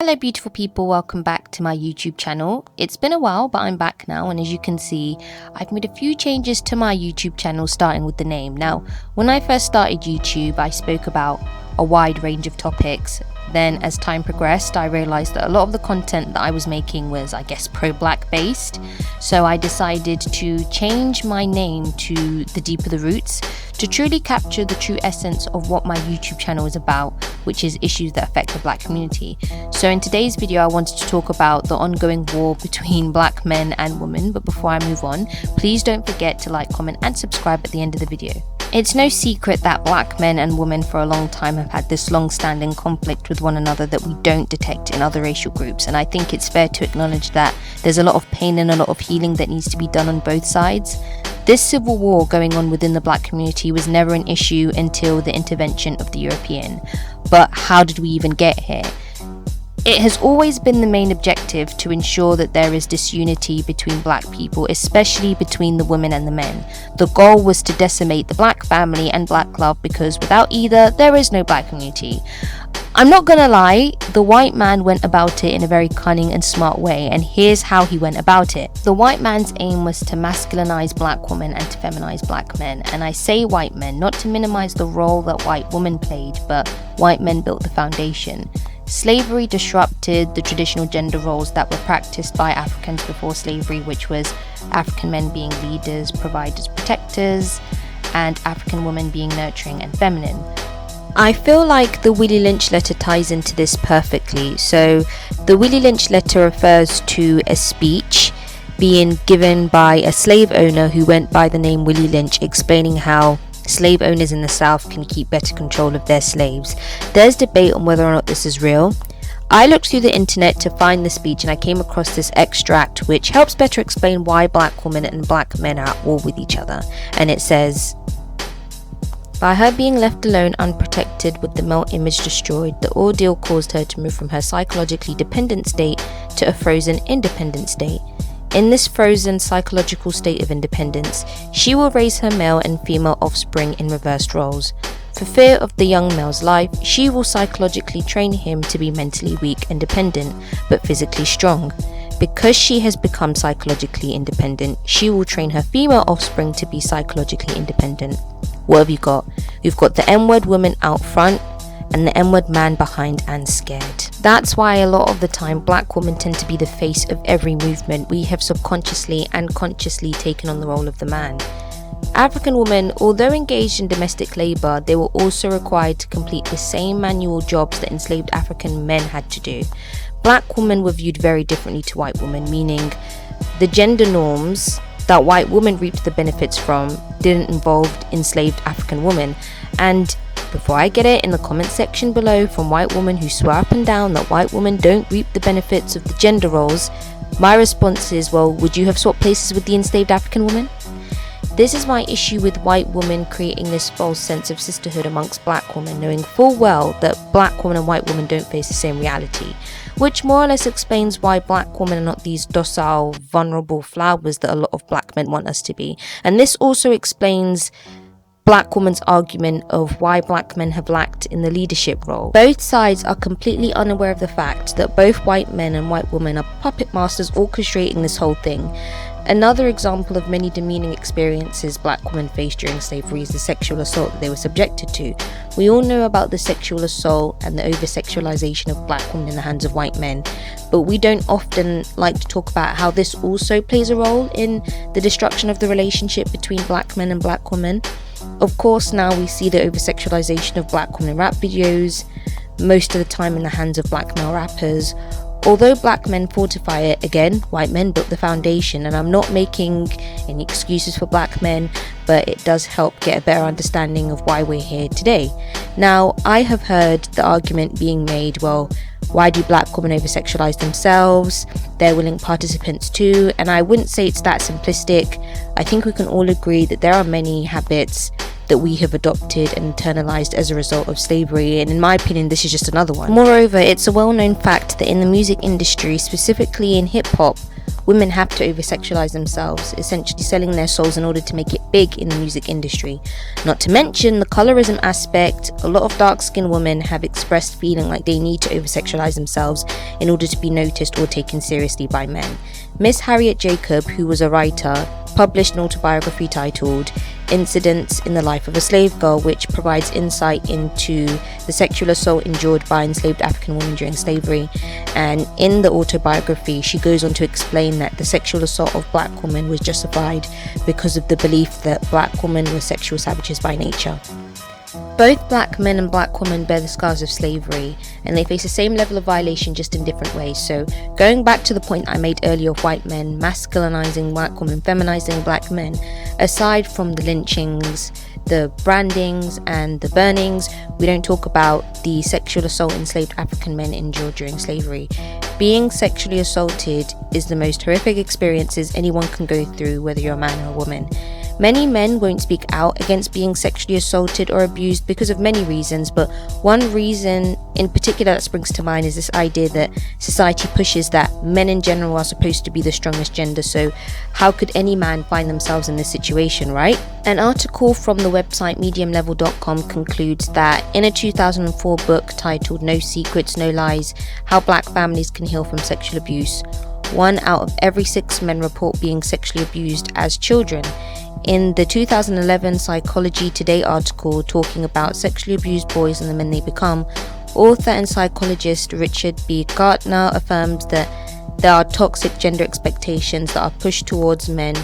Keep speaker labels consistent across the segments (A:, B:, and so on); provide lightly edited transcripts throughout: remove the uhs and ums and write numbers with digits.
A: Hello beautiful people, welcome back to my YouTube channel. It's been a while, but I'm back now, and as you can see, I've made a few changes to my YouTube channel, starting with the name. Now, when I first started YouTube, I spoke about a wide range of topics. Then as time progressed, I realized that a lot of the content that I was making was, I guess, pro-black based. So I decided to change my name to The Deeper the Roots to truly capture the true essence of what my YouTube channel is about, which is issues that affect the black community. So in today's video, I wanted to talk about the ongoing war between black men and women. But before I move on, please don't forget to like, comment and subscribe at the end of the video. It's no secret that black men and women for a long time have had this long-standing conflict with one another that we don't detect in other racial groups, and I think it's fair to acknowledge that there's a lot of pain and a lot of healing that needs to be done on both sides. This civil war going on within the black community was never an issue until the intervention of the European. But how did we even get here? It has always been the main objective to ensure that there is disunity between black people, especially between the women and the men. The goal was to decimate the black family and black love, because without either, there is no black community. I'm not gonna lie, the white man went about it in a very cunning and smart way, and here's how he went about it. The white man's aim was to masculinize black women and to feminize black men, and I say white men not to minimize the role that white women played, but white men built the foundation. Slavery disrupted the traditional gender roles that were practiced by Africans before slavery, which was African men being leaders, providers, protectors, and African women being nurturing and feminine. I feel like the Willie Lynch letter ties into this perfectly. So the Willie Lynch letter refers to a speech being given by a slave owner who went by the name Willie Lynch, explaining how slave owners in the South can keep better control of their slaves. There's debate on whether or not this is real. I looked through the internet to find the speech, and I came across this extract which helps better explain why black women and black men are at war with each other. And it says, by her being left alone unprotected with the male image destroyed, the ordeal caused her to move from her psychologically dependent state to a frozen independent state. In this frozen psychological state of independence, she will raise her male and female offspring in reversed roles. For fear of the young male's life, she will psychologically train him to be mentally weak and dependent, but physically strong. Because she has become psychologically independent, she will train her female offspring to be psychologically independent. What have you got? We've got the N-word woman out front and the N-word man behind and scared. That's why a lot of the time black women tend to be the face of every movement. We have subconsciously and consciously taken on the role of the man. African women, although engaged in domestic labour, they were also required to complete the same manual jobs that enslaved African men had to do. Black women were viewed very differently to white women, meaning the gender norms that white women reaped the benefits from didn't involve enslaved African women. And before I get it in the comment section below from white women who swear up and down that white women don't reap the benefits of the gender roles, my response is, well, would you have swapped places with the enslaved African woman? This is my issue with white women creating this false sense of sisterhood amongst black women, knowing full well that black women and white women don't face the same reality, which more or less explains why black women are not these docile, vulnerable flowers that a lot of black men want us to be. And this also explains black woman's argument of why black men have lacked in the leadership role. Both sides are completely unaware of the fact that both white men and white women are puppet masters orchestrating this whole thing. Another example of many demeaning experiences black women faced during slavery is the sexual assault that they were subjected to. We all know about the sexual assault and the over-sexualization of black women in the hands of white men, but we don't often like to talk about how this also plays a role in the destruction of the relationship between black men and black women. Of course, now we see the over-sexualization of black women rap videos, most of the time in the hands of black male rappers. Although black men fortify it, again, white men built the foundation, and I'm not making any excuses for black men, but it does help get a better understanding of why we're here today. Now, I have heard the argument being made, well, why do black women over-sexualize themselves? They're willing participants too, and I wouldn't say it's that simplistic. I think we can all agree that there are many habits that we have adopted and internalized as a result of slavery, and in my opinion this is just another one. Moreover, it's a well-known fact that in the music industry, specifically in hip-hop, women have to over-sexualize themselves, essentially selling their souls in order to make it big in the music industry. Not to mention the colorism aspect. A lot of dark-skinned women have expressed feeling like they need to over-sexualize themselves in order to be noticed or taken seriously by men. Miss Harriet Jacob, who was a writer, published an autobiography titled Incidents in the Life of a Slave Girl, which provides insight into the sexual assault endured by enslaved African women during slavery. And in the autobiography, she goes on to explain that the sexual assault of black women was justified because of the belief that black women were sexual savages by nature. Both black men and black women bear the scars of slavery, and they face the same level of violation, just in different ways. So going back to the point I made earlier of white men masculinizing black women, feminizing black men, aside from the lynchings, the brandings and the burnings, we don't talk about the sexual assault enslaved African men endured during slavery. Being sexually assaulted is the most horrific experiences anyone can go through, whether you're a man or a woman. Many men won't speak out against being sexually assaulted or abused because of many reasons, but one reason in particular that springs to mind is this idea that society pushes that men in general are supposed to be the strongest gender, so how could any man find themselves in this situation, right? An article from the website mediumlevel.com concludes that in a 2004 book titled No Secrets, No Lies, How Black Families Can Heal from Sexual Abuse, 1 out of every 6 men report being sexually abused as children. In the 2011 Psychology Today article talking about sexually abused boys and the men they become, author and psychologist Richard B. Gartner affirms that there are toxic gender expectations that are pushed towards men,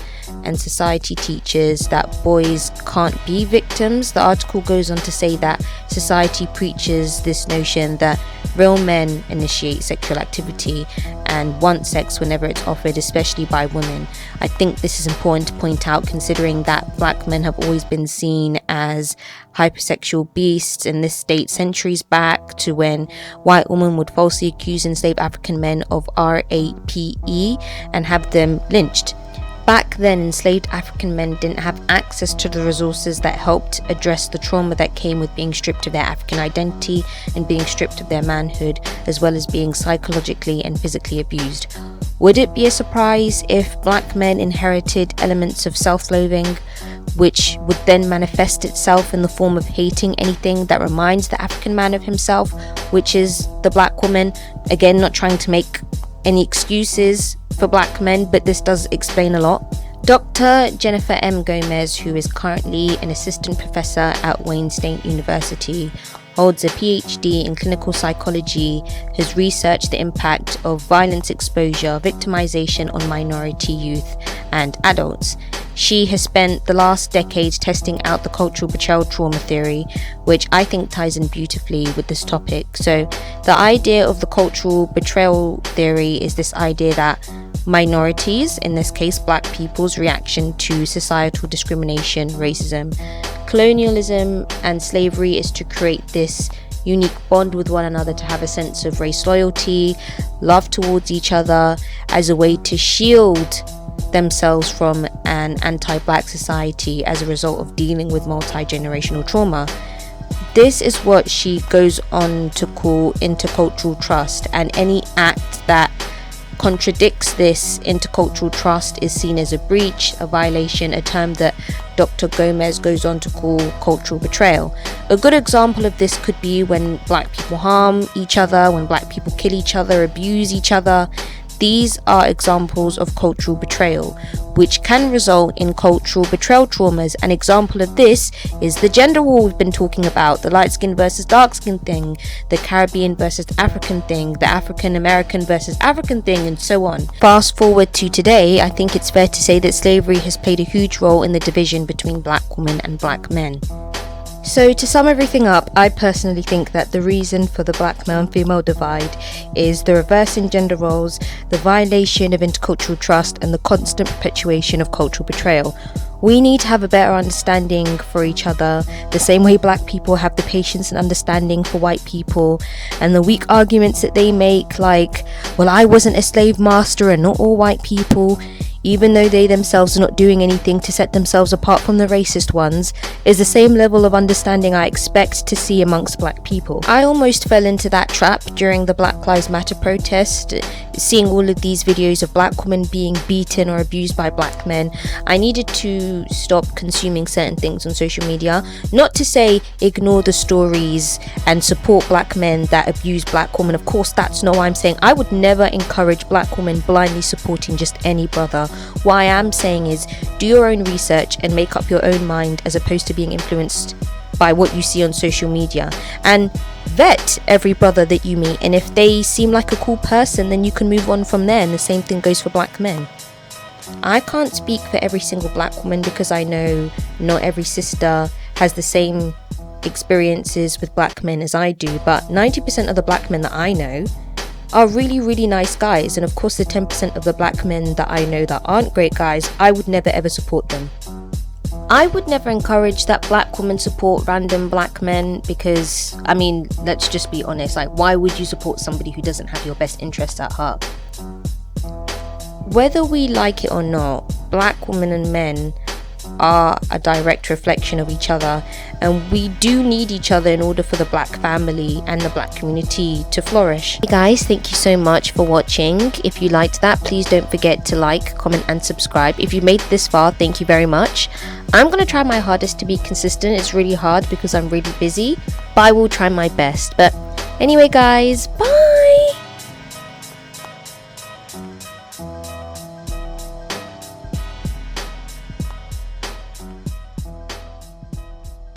A: and society teaches that boys can't be victims. The article goes on to say that society preaches this notion that real men initiate sexual activity and want sex whenever it's offered, especially by women. I think this is important to point out, considering that black men have always been seen as hypersexual beasts, and this dates centuries back to when white women would falsely accuse enslaved African men of rape and have them lynched. Back then, enslaved African men didn't have access to the resources that helped address the trauma that came with being stripped of their African identity and being stripped of their manhood, as well as being psychologically and physically abused. Would it be a surprise if black men inherited elements of self-loathing, which would then manifest itself in the form of hating anything that reminds the African man of himself, which is the black woman? Again, not trying to make any excuses for black men, but this does explain a lot. Dr. Jennifer M. Gomez, who is currently an assistant professor at Wayne State University, holds a PhD in clinical psychology, has researched the impact of violence exposure, victimization on minority youth and adults. She has spent the last decade testing out the cultural betrayal trauma theory, which I think ties in beautifully with this topic. So the idea of the cultural betrayal theory is this idea that minorities, in this case black people's reaction to societal discrimination, racism, colonialism and slavery is to create this unique bond with one another, to have a sense of race loyalty, love towards each other, as a way to shield themselves from an anti-black society as a result of dealing with multi-generational trauma. This is what she goes on to call intercultural trust, and any act that contradicts this intercultural trust is seen as a breach, a violation, a term that Dr. Gomez goes on to call cultural betrayal. A good example of this could be when black people harm each other, when black people kill each other, abuse each other. These are examples of cultural betrayal, which can result in cultural betrayal traumas. An example of this is the gender war we've been talking about, the light skin versus dark skin thing, the Caribbean versus African thing, the African American versus African thing, and so on. Fast forward to today, I think it's fair to say that slavery has played a huge role in the division between black women and black men. So to sum everything up, I personally think that the reason for the black male and female divide is the reverse in gender roles, the violation of intercultural trust, and the constant perpetuation of cultural betrayal. We need to have a better understanding for each other, the same way black people have the patience and understanding for white people, and the weak arguments that they make, like, well, I wasn't a slave master and not all white people. even though they themselves are not doing anything to set themselves apart from the racist ones, is the same level of understanding I expect to see amongst black people. I almost fell into that trap during the Black Lives Matter protest, seeing all of these videos of black women being beaten or abused by black men. I needed to stop consuming certain things on social media. Not to say ignore the stories and support black men that abuse black women. Of course, that's not what I'm saying. I would never encourage black women blindly supporting just any brother. What I am saying is, do your own research and make up your own mind, as opposed to being influenced by what you see on social media. And vet every brother that you meet, and if they seem like a cool person, then you can move on from there, and the same thing goes for black men. I can't speak for every single black woman, because I know not every sister has the same experiences with black men as I do, but 90% of the black men that I know are really, really nice guys. And of course, the 10% of the black men that I know that aren't great guys, I would never ever support them. I would never encourage that black women support random black men, because, I mean, let's just be honest, like, why would you support somebody who doesn't have your best interests at heart? Whether we like it or not, black women and men are a direct reflection of each other, and we do need each other in order for the black family and the black community to flourish. Hey guys, thank you so much for watching. If you liked that, please don't forget to like, comment and subscribe. If you made it this far, thank you very much. I'm gonna try my hardest to be consistent. It's really hard because I'm really busy, but I will try my best. But anyway guys, bye.